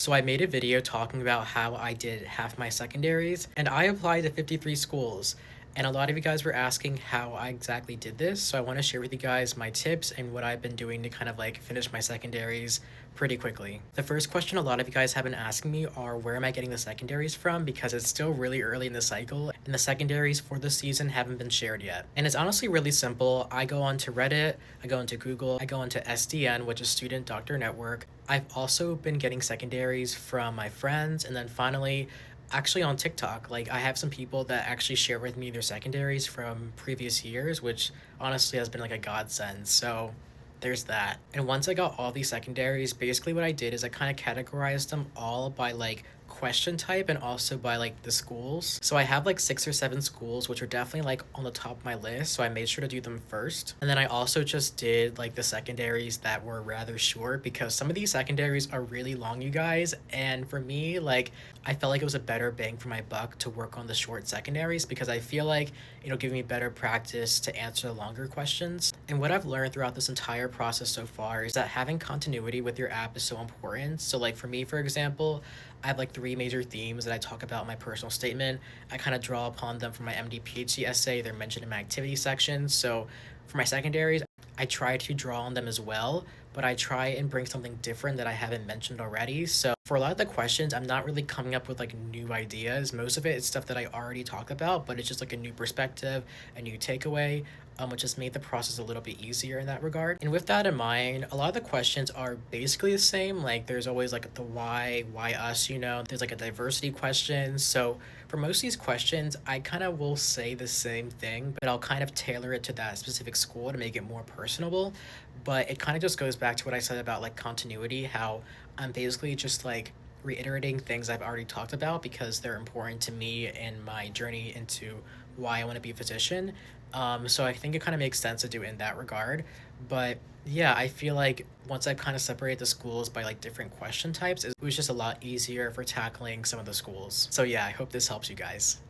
So I made a video talking about how I did half my secondaries and I applied to 53 schools. And a lot of you guys were asking how I exactly did this. So I want to share with you guys my tips and what I've been doing to kind of like finish my secondaries pretty quickly. The first question a lot of you guys have been asking me are where am I getting the secondaries from, because it's still really early in the cycle and the secondaries for the season haven't been shared yet. And it's honestly really simple. I go onto Reddit, I go into Google, I go into SDN, which is Student Doctor Network. I've also been getting secondaries from my friends, and then finally actually on TikTok, like I have some people that actually share with me their secondaries from previous years, which honestly has been like a godsend. So there's that. And once I got all these secondaries, basically what I did is I kind of categorized them all by like question type and also by like the schools. So I have like 6 or 7 schools which are definitely like on the top of my list, so I made sure to do them first. And then I also just did like the secondaries that were rather short, because some of these secondaries are really long, you guys, and for me, like I felt like it was a better bang for my buck to work on the short secondaries because I feel like it'll give me better practice to answer the longer questions. And what I've learned throughout this entire process so far is that having continuity with your app is so important. So like for me, for example, I have like 3 major themes that I talk about in my personal statement. I kind of draw upon them from my MD PhD essay. They're mentioned in my activity section. So for my secondaries, I try to draw on them as well, but I try and bring something different that I haven't mentioned already. So for a lot of the questions, I'm not really coming up with like new ideas. Most of it is stuff that I already talked about, but it's just like a new perspective, a new takeaway, which just made the process a little bit easier in that regard. And with that in mind, a lot of the questions are basically the same. Like there's always like the why us, there's like a diversity question. So for most of these questions, I kind of will say the same thing, but I'll kind of tailor it to that specific school to make it more personable. But it kind of just goes back to what I said about like continuity, how I'm basically just like reiterating things I've already talked about because they're important to me in my journey into why I want to be a physician. So I think it kind of makes sense to do it in that regard. But yeah, I feel like once I've kind of separated the schools by like different question types, it was just a lot easier for tackling some of the schools. So yeah, I hope this helps you guys.